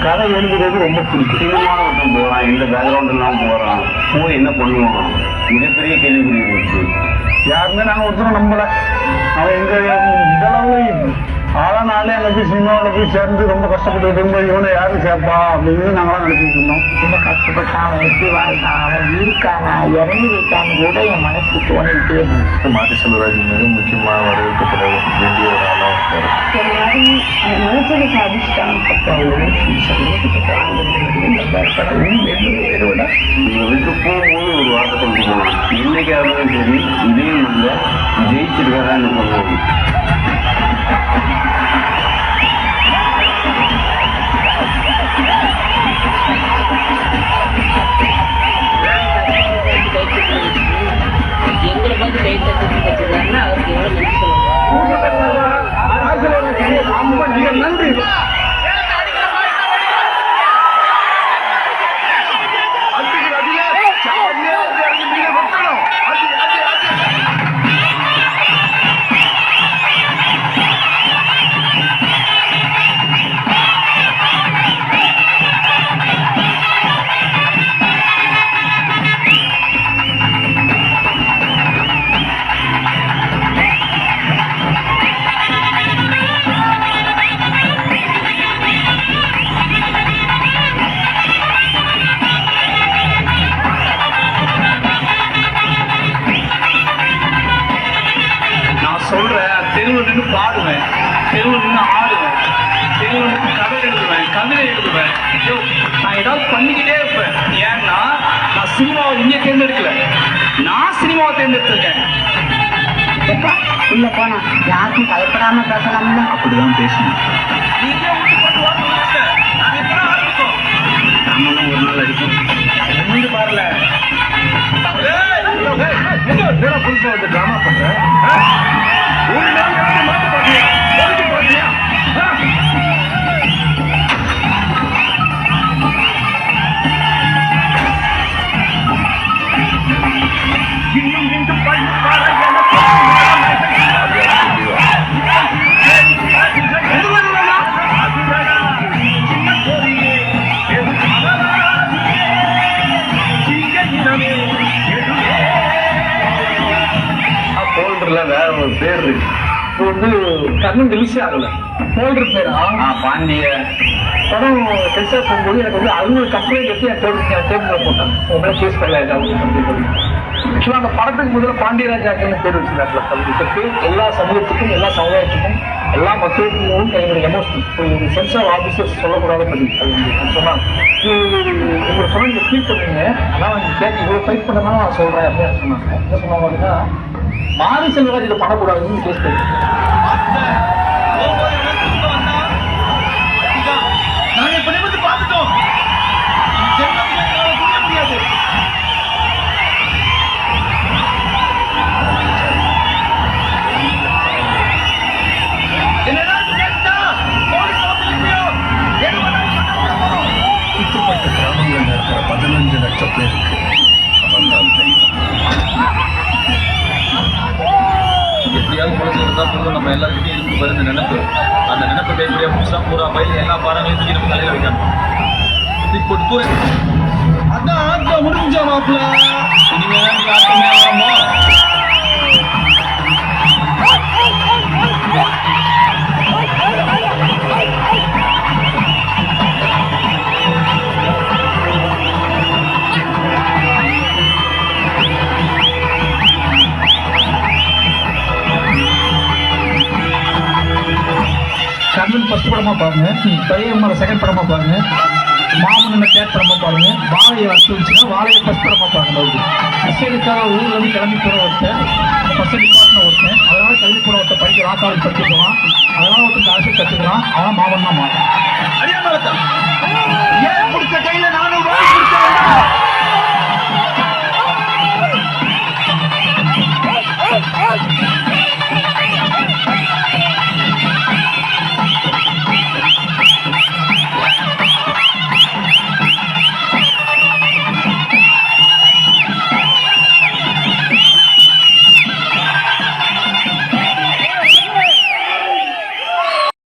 கதை எழுதுறது ரொம்ப பிடிக்கும். சினிமாவில் ஒருத்தன் போகிறான், எந்த பேக்ரவுண்டெல்லாம் போகிறான், போய் என்ன பண்ணுவான், மிகப்பெரிய கேள்விக்குறி இருந்துச்சு. யாருமே நாங்கள் ஒருத்தரும் நம்பலை. அவன் இதளவு ஆளானாலே அங்கே போய் சினிமாவில் போய் சேர்ந்து ரொம்ப கஷ்டப்பட்டு திரும்ப இவனை யாரும் சேர்ப்பா அப்படின்னு நாங்களாம் நினைச்சிட்டு இருந்தோம். ரொம்ப கஷ்டப்பட்டான், அவன் எப்படி வாழ்ந்தான், அவன் இருக்கானா இறங்கி வைக்கான்னு கூட என் மனசு தோணிக்கிட்டே இருந்துச்சு. மாரி செல்வராஜ் மிக முக்கியமாக வரவேற்கப்பட வேண்டிய ஒரு ஆளாக இருக்காரு. எல்லாரும் அவன் நினைச்சதை சாதிச்சுட்டான். இவங்க விட்டு போகும்போது ஒரு வார்த்தை கொண்டு போகணும், என்னைக்காவது சரி இதே நல்ல ஜெயிச்சிருக்காதான் சொல்லுவாங்க. எங்களை வந்து கை தட்டி வச்சிருக்காருன்னா அவருக்கு எவ்வளவு நன்றி சொல்லுவாங்க. நன்றி. தெருவில் நின்று பாடுவேன், தெருவில் நின்று ஆடுவேன், தெருவில் நின்று கதை எழுதுவேன், கவிதை எழுதுவேன். நான் ஏதாவது பண்ணிக்கிட்டே இருப்பேன். ஏன்னா நான் சினிமாவை இங்கே தேர்ந்தெடுக்கல, நான் சினிமாவை தேர்ந்தெடுத்திருக்கேன். எப்பா உள்ள போனா யாருக்கும் பயப்படாம பேசலாம்ல. அப்படிதான் பேசணும். நீங்க விட்டு போட்டு வாங்க, நாங்கள் எப்பதான் ஆரம்பிச்சோம். நம்மளும் ஒரு நாள் அடிக்கும். ஒன்று பாருல புதுசாக வந்து ட்ராமா பண்றேன். ஒரு நாள் மாற்ற பாத்தியா பாத்தியா இன்னும் இன்று வேற ஒரு பேர் இருக்கு. இப்போ வந்து கர்ணன் ரிலீஸ் ஆகல, போல்டர் பேரா பாண்டிய படம் டெஸ்டா போகும்போது எனக்கு வந்து அவங்க கம்ப்ளைண்ட் எடுத்து என் டேபிள்ல போட்டாங்க. உங்களை கேஸ் ஃபைல் ஆகிட்டாங்க. ஆக்சுவலாக அந்த படத்துக்கு முதல்ல பாண்டியராஜாக்குன்னு பேர் வச்சிருக்காங்க. எல்லா சமூகத்துக்கும், எல்லா சமுதாயத்துக்கும், எல்லா மக்களுக்கும் என்னுடைய எமோஷனல் ஒரு சென்சார் ஆஃபீஸர்ஸ் சொல்லக்கூடாத படி அது சொன்னாங்க. உங்களை சொன்ன நீங்கள் ஃபீல் பண்ணுவீங்க, ஆனால் நீங்கள் கேட்க இவ்வளோ ஃபைட் பண்ணதான் நான் சொல்கிறேன் அப்படின்னு சொன்னாங்க. என்ன சொன்னாங்க அப்படின்னா, மாரி செல்வராஜ் இதை பண்ணக்கூடாதுன்னு கேஸ் பண்ணி நாங்கள் இப்போ நிமிந்து பார்த்துட்டோம். முடியாது. சுற்றுப்பட்ட கிராமங்களில் இருக்கிற 15 லட்சம் பேருக்கு அவன் தான் தெய்வம். எப்படியாவது குழந்தை இருந்தால் போதும், நம்ம எல்லாருக்கிட்டையும் இருக்கு வருது நினைப்பு. அந்த நினைப்பை கைப்படியா புதுசாக பூரா பயில எல்லா பாடங்களையும் தூக்கி நம்ம தலையில் வைக்கணும். இப்போ தூர அதான் ஆட்ட முடிஞ்ச மாப்பிள்ள, இனிமேல் ஆட்டமே ஆரம்போ. கர்ணன் ஃபர்ஸ்ட் படமா பாருங்க, பழையம்மர செகண்ட் படமா பாருங்க, மாமன் தேர்ட் படமா பாருங்க, வாழையை வச்சு வந்துச்சுன்னா வாழையை ஃபர்ஸ்ட் படமா பாருங்க. ஃபர்ஸ்ட் எடுக்காத ஊர்ல இருந்து கிளம்பி போற ஒருத்தன், ஃபர்ஸ்ட் டிபார்ட்மெண்ட் ஒருத்தன், அதனால கல்வி போற ஒருத்தன் படிக்கலாம், காலேஜ் படிச்சுக்கலாம், அதனால ஒருத்தன் அரசியல் கற்றுக்கலாம், அவன் மாமன் தான் மாறும். ஏன் பிடிச்ச கையில நானும் பிடிச்ச